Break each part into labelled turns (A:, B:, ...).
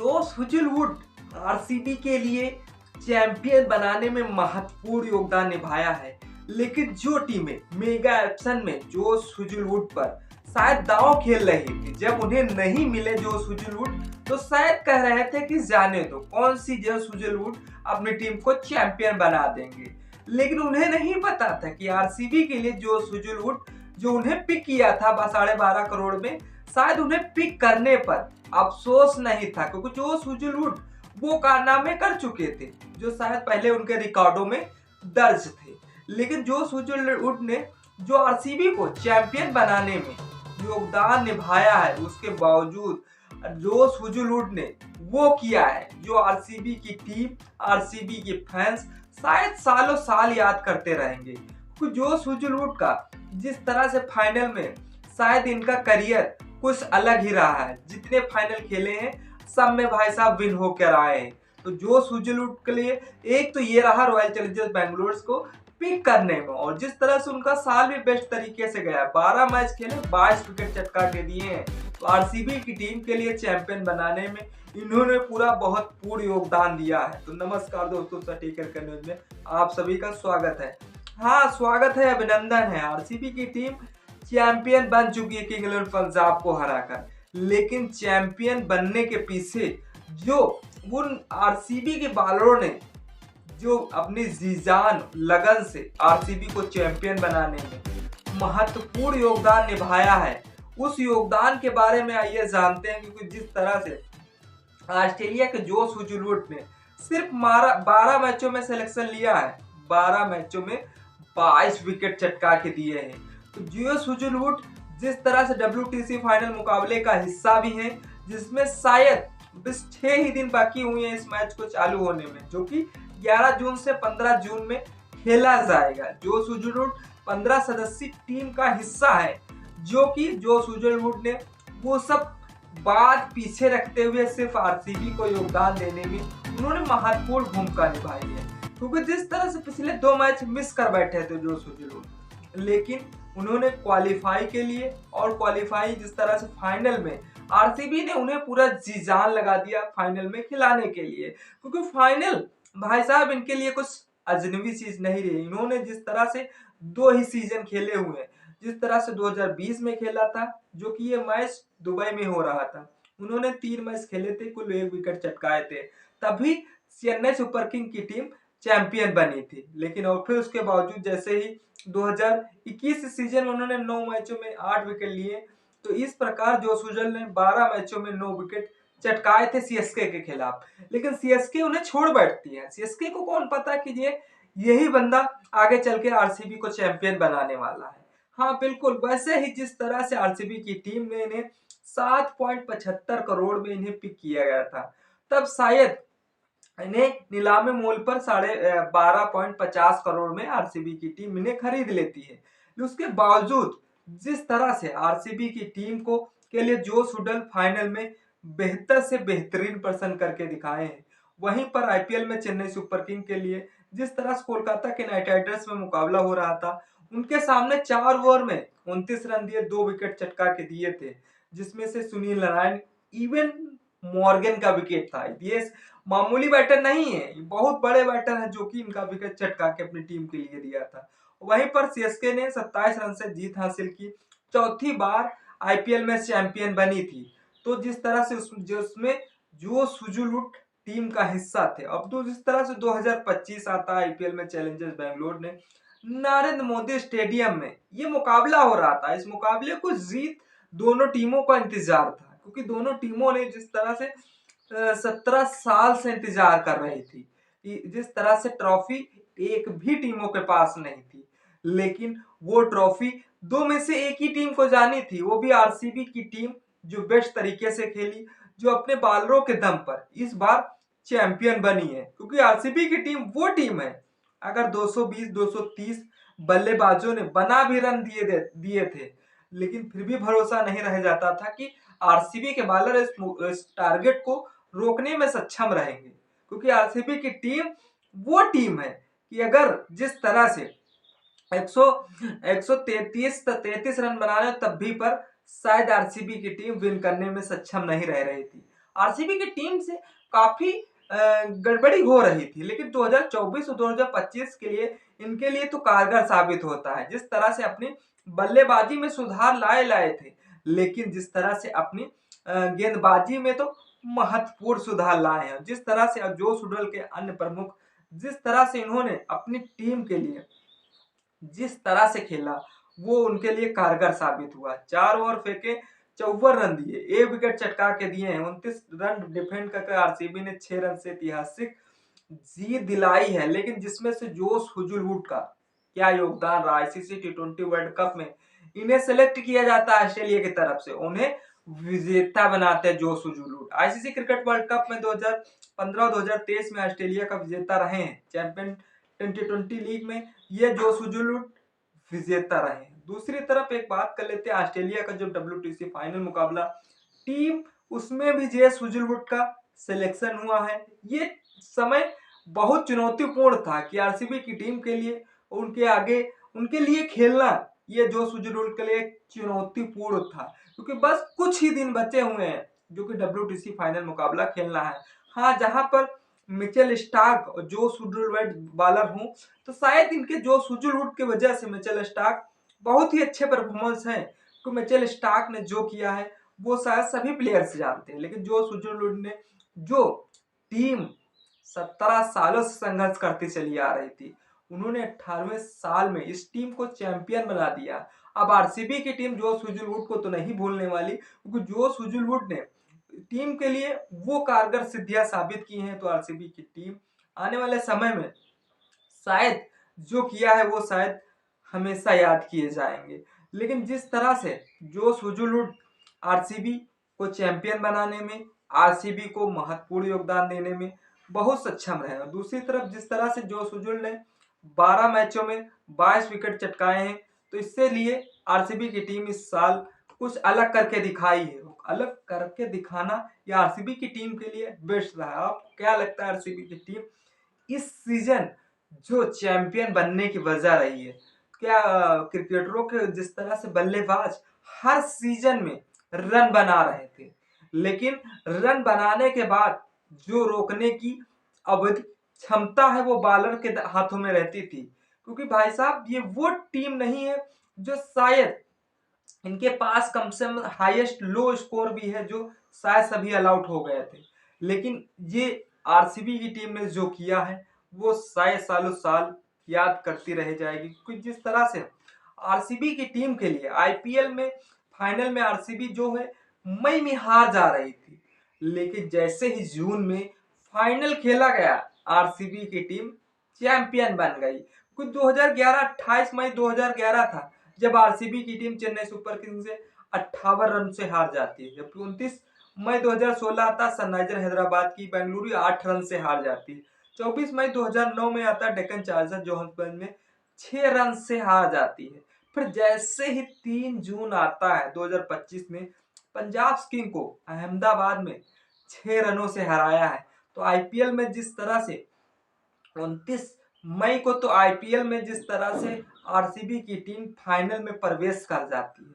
A: Josh Hazlewood RCB के लिए champion बनाने में महत्वपूर्ण योगदान निभाया है, लेकिन जो टीमें मेगा एक्शन में जोश हेजलवुड पर शायद दांव खेल रही थी, जब उन्हें नहीं मिले जोश हेजलवुड तो शायद कह रहे थे कि जाने दो, कौन सी जोश हेजलवुड अपनी टीम को चैंपियन बना देंगे। लेकिन उन्हें नहीं पता था कि आरसीबी के लिए जोश हेजलवुड जो उन्हें पिक किया था 12.5 करोड़ में, शायद उन्हें पिक करने पर अफसोस नहीं था, क्योंकि जोश हेजलवुड वो कारनामे कर चुके थे जो शायद पहले उनके रिकॉर्डों में दर्ज थे। लेकिन जोश हेजलवुड ने जो आरसीबी को चैंपियन बनाने में योगदान निभाया है, उसके बावजूद जोश हेजलवुड ने वो किया है जो आरसीबी की टीम, आरसीबी के फैंस शायद सालों साल याद करते रहेंगे। क्योंकि जोश हेजलवुड का जिस तरह से फाइनल में शायद इनका करियर कुछ अलग ही रहा है, जितने फाइनल खेले हैं सब में भाई साहब विन होकर आए हैं। तो जोश हेजलवुड के लिए एक तो ये रहा रॉयल चैलेंजर्स बैंगलोर को पिक करने में, और जिस तरह से उनका साल भी बेस्ट तरीके से गया, 12 मैच खेले 22 विकेट चटका के दिए हैं। तो आरसीबी की टीम के लिए चैंपियन बनाने में इन्होंने पूरा बहुत पूर्ण योगदान दिया है। तो नमस्कार दोस्तों, सटीकर न्यूज में आप सभी का स्वागत है। हाँ, स्वागत है, अभिनंदन है। आरसीबी की टीम चैंपियन बन चुकी है किंग्स इलेवन पंजाब को हराकर, लेकिन चैंपियन बनने के पीछे जो उन आरसीबी के बॉलरों ने जो अपनी जीजान लगन से आरसीबी को चैंपियन बनाने में महत्वपूर्ण योगदान निभाया है, उस योगदान के बारे में आइए जानते हैं। क्योंकि जिस तरह से ऑस्ट्रेलिया के जोश हेजलवुड ने सिर्फ 12 मैचों में सिलेक्शन लिया है, 12 मैचों में 22 विकेट चटका के दिए हैं। तो जोश हेजलवुड जिस तरह से WTC फाइनल मुकाबले का हिस्सा भी है, जिसमें शायद बस 6 ही दिन बाकी हुए हैं इस मैच को चालू होने में, जो कि 11 जून से 15 जून में खेला जाएगा। जोश हेजलवुड 15 सदस्यीय टीम का हिस्सा है, जो कि जोश हेजलवुड ने वो सब बात पीछे रखते हुए सिर्फ आरसीबी को योगदान देने में उन्होंने महत्वपूर्ण भूमिका निभाई है। क्योंकि जिस तरह से पिछले 2 मैच मिस कर बैठे थे जोश हेजलवुड, लेकिन उन्होंने क्वालिफाई के लिए और क्वालिफाई जिस तरह से फाइनल में आरसीबी ने उन्हें पूरा जी जान लगा दिया फाइनल में खिलाने के लिए। क्योंकि फाइनल भाई साहब इनके लिए कुछ अजनबी चीज नहीं रही। इन्होंने जिस तरह से 2 ही सीजन खेले हुए हैं, जिस तरह से 2020 में खेला था, जो कि ये मैच दुबई में हो रहा था, उन्होंने 3 मैच खेले थे, कुल 1 विकेट चटकाए थे, तभी चेन्नई सुपर किंग की टीम चैंपियन बनी थी। लेकिन और फिर उसके बावजूद जैसे ही 2021 सीजन में उन्होंने 9 मैचों में 8 विकेट लिए, तो इस प्रकार जोश हेजलवुड ने 12 मैचों में 9 विकेट चटकाए थे सीएसके के खिलाफ। लेकिन सीएसके उन्हें छोड़ बैठती है। सीएसके को कौन पता कि यही बंदा आगे चल के आरसीबी को चैंपियन बनाने वाला है। हाँ बिल्कुल, वैसे ही जिस तरह से आरसीबी की टीम ने इन्हें 7.75 करोड़ में इन्हें पिक किया गया था, तब शायद इन्हें नीलामी मूल्य पर 12.50 करोड़ में आरसीबी की टीम इन्हें खरीद लेती है। उसके बावजूद जिस तरह से आरसीबी की टीम को के लिए जोश हेजलवुड फाइनल में बेहतर से बेहतरीन प्रदर्शन करके दिखाए हैं, वहीं पर आईपीएल में चेन्नई सुपर किंग के लिए जिस तरह से कोलकाता के नाइट राइडर्स में मुकाबला हो रहा था, उनके सामने 4 ओवर में 29 रन दिए, 2 विकेट चटका के दिए थे, जिसमें से सुनील नारायण, इवन मॉर्गन का विकेट था। ये मामूली बैटर नहीं है, ये बहुत बड़े बैटर हैं जो कि इनका विकेट चटका के अपनी टीम के लिए दिया था। वहीं पर सीएसके ने 27 रन से जीत हासिल की, चौथी बार आईपीएल में चैंपियन बनी थी। तो जिस तरह से उसमें जोश हेजलवुड टीम का हिस्सा थे। अब तो जिस तरह से 2025 आता है आईपीएल में चैलेंजर्स बैंगलोर ने नरेंद्र मोदी स्टेडियम में ये मुकाबला हो रहा था। इस मुकाबले को जीत दोनों टीमों का इंतजार था, क्योंकि दोनों टीमों ने जिस तरह से 17 साल से इंतजार कर रही थी, जिस तरह से ट्रॉफी एक भी टीमों के पास नहीं थी, लेकिन वो ट्रॉफी 2 में से एक ही टीम को जानी थी, वो भी आरसीबी की टीम, जो बेस्ट तरीके से खेली, जो अपने बॉलरों के दम पर इस बार चैंपियन बनी है। क्योंकि आरसीबी की टीम वो टीम है, अगर 220-230 बल्लेबाजों ने बना भी रन दिए थे, लेकिन फिर भी भरोसा नहीं रह जाता था कि आरसीबी के बॉलर इस टारगेट को रोकने में सक्षम रहेंगे। क्योंकि आरसीबी की टीम वो टीम है कि अगर जिस तरह से 133 रन बनाने तब भी पर शायद आरसीबी की टीम विन करने में सक्षम नहीं रह रही थी। आरसीबी की टीम से काफी गड़बड़ी हो रही थी, लेकिन 2024 और 2025 के लिए इनके लिए तो कारगर साबित होता है। जिस तरह से अपनी बल्लेबाजी में सुधार लाए थे, लेकिन जिस तरह से अपनी गेंदबाजी में तो महत्वपूर्ण सुधार लाए हैं। जिस तरह से जोश बटलर के अन्य प्रमुख, जिस तरह से इन्होंने अपनी टीम के लिए जिस तरह से खेला, वो उनके लिए कारगर साबित हुआ। 4 ओवर फेंके, 54 रन दिए, 1 विकेट चटका के दिए हैं। 29 रन डिफेंड करके आरसीबी ने 6 रन से ऐतिहासिक जीत दिलाई है। लेकिन जिसमें से जोश हुजलवुड का क्या योगदान रहा। आईसीसी टी20 वर्ल्ड कप में इन्हें सेलेक्ट किया जाता है ऑस्ट्रेलिया की तरफ से, उन्हें विजेता बनाते हैं जोश हुजलवुड। आईसीसी क्रिकेट वर्ल्ड कप में 2015 और 2023 में ऑस्ट्रेलिया का विजेता रहे हैं। चैंपियन 2020 लीग में ये जोश हुजलवुड विजेता रहे। दूसरी तरफ एक बात कर लेते हैं ऑस्ट्रेलिया का जो WTC फाइनल मुकाबला टीम, उसमें भी जोश हुजलवुड का सिलेक्शन हुआ है। ये समय बहुत चुनौतीपूर्ण था कि आरसीबी की टीम के लिए उनके आगे उनके लिए खेलना ये जोश हुजलवुड के लिए चुनौतीपूर्ण था, क्योंकि बस कुछ ही दिन बचे हुए हैं जो कि WTC फाइनल मुकाबला खेलना है। हाँ, जहां पर मिचेल स्टार्क और जोश हुजलवुड बॉलर हूं, तो शायद इनके जोश हुजलवुड की वजह से मिचेल स्टार्क बहुत ही अच्छे परफॉर्मेंस हैं। तो मिचेल स्टार्क ने जो किया है वो शायद सभी प्लेयर्स जानते हैं, लेकिन जोश हुजलवुड ने जो टीम 17 सालों से संघर्ष करती चली आ रही थी, उन्होंने 18वें साल में इस टीम को चैंपियन बना दिया। अब आरसीबी की टीम जोश हुजलवुड को तो नहीं भूलने वाली, क्योंकि जोश हुजलवुड ने टीम के लिए वो कारगर सिद्धियां साबित की हैं। तो आरसीबी की टीम आने वाले समय में शायद जो किया है वो शायद हमेशा याद किए जाएंगे। लेकिन जिस तरह से जोश हुजलवुड आरसीबी को चैंपियन बनाने में, आरसीबी को महत्वपूर्ण योगदान देने में बहुत सक्षम रहे। दूसरी तरफ जिस तरह से जोश हुजलवुड ने 12 मैचों में 22 विकेट चटकाए हैं, तो इससे लिए आरसीबी की टीम इस साल कुछ अलग करके दिखाई है। अलग करके दिखाना या आरसीबी की टीम के लिए बेस्ट रहा। आपको क्या लगता है आरसीबी की टीम इस सीजन जो चैंपियन बनने की वजह रही है? क्या क्रिकेटरों के जिस तरह से बल्लेबाज हर सीजन में रन बना रहे थे, लेकिन रन बनाने के बाद जो रोकने की अवधि क्षमता है वो बॉलर के हाथों में रहती थी। क्योंकि भाई साहब ये वो टीम नहीं है जो शायद इनके पास कम से कम हाईएस्ट लो स्कोर भी है, जो शायद सभी ऑल आउट हो गए थे। लेकिन ये आरसीबी की टीम ने जो किया है वो शायद सालों साल याद करती रह जाएगी। क्योंकि जिस तरह से आरसीबी की टीम के लिए आईपीएल में फाइनल में आरसीबी जो है मई में हार जा रही थी, लेकिन जैसे ही जून में फाइनल खेला गया आरसीबी की टीम चैंपियन बन गई। कुछ 2011 28 मई 2011 था जब आरसीबी की टीम चेन्नई सुपर किंग्स से 58 रन से हार जाती है, जबकि 29 मई 2016 आता सनराइजर हैदराबाद की बेंगलुरु 8 रन से हार जाती है। 24 मई 2009 में आता डेक्कन चार्जर जोहान्सबर्ग में 6 रन से हार जाती है। फिर जैसे ही 3 जून आता है 2025 में पंजाब किंग को अहमदाबाद में 6 रनों से हराया है। तो आईपीएल में जिस तरह से 29 मई को तो आईपीएल में जिस तरह से आरसीबी की टीम फाइनल में प्रवेश कर जाती है,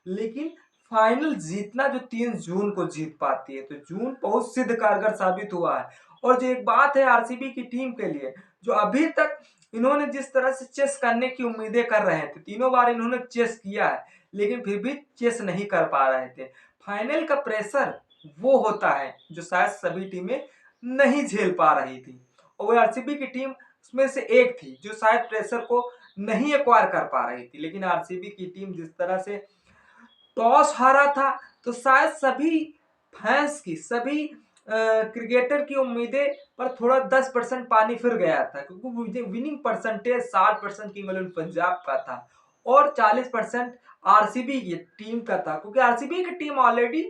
A: लेकिन फाइनल जीतना जो 3 जून को जीत पाती है, तो जून बहुत सिद्ध कारगर साबित हुआ है। और जो एक बात है आरसीबी की टीम के लिए, जो अभी तक इन्होंने जिस तरह से चेस करने की उम्मीदें कर रहे थे, तीनों बार इन्होंने चेस किया है, लेकिन फिर भी चेस नहीं कर पा रहे थे। फाइनल का प्रेशर वो होता है जो शायद सभी टीमें नहीं झेल पा रही थी, और वो आरसीबी की टीम उसमें से एक थी जो शायद प्रेशर को नहीं एक्वायर कर पा रही थी। लेकिन आरसीबी की टीम जिस तरह से टॉस हारा था, तो शायद सभी फैंस की, सभी क्रिकेटर की उम्मीदें पर थोड़ा 10% पानी फिर गया था, क्योंकि winning percentage 60% Kings eleven Punjab का था और 40% आरसीबी की टीम का था, क्योंकि आरसीबी की टीम ऑलरेडी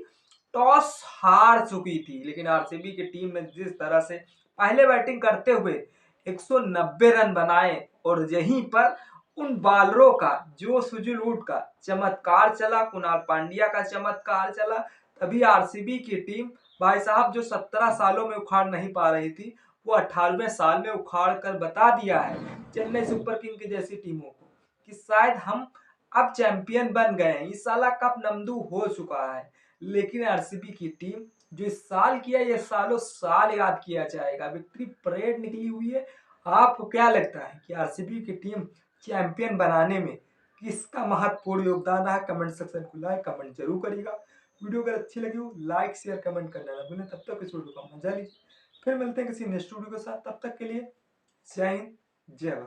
A: टॉस हार चुकी थी। लेकिन आरसीबी की टीम ने जिस तरह से पहले बैटिंग करते हुए 190 रन बनाए, और यहीं पर उन बॉलरों का जोश हुजलवुड का चमत्कार चला, कुणाल पांड्या का चमत्कार चला, तभी आरसीबी की टीम भाई साहब जो 17 सालों में उखाड़ नहीं पा रही थी, वो 18वें साल में उखाड़ कर बता दिया है चेन्नई सुपर किंग की जैसी टीमों को कि शायद हम अब चैंपियन बन गए हैं, इस साल कप नमदू हो चुका है। लेकिन आरसीबी की टीम जो इस साल किया ये सालों साल याद किया जाएगा। विक्ट्री परेड निकली हुई है। आपको क्या लगता है कि आरसीबी की टीम चैंपियन बनाने में किसका महत्वपूर्ण योगदान रहा? कमेंट सेक्शन खुला है, कमेंट जरूर करिएगा। वीडियो अगर अच्छी लगी हो लाइक शेयर कमेंट करना ना भूलें। तब तक इस वीडियो का मजा लीजिए, फिर मिलते हैं किसी नेक्स्ट वीडियो के साथ। तब तक के लिए जय हिंद, जय भारत।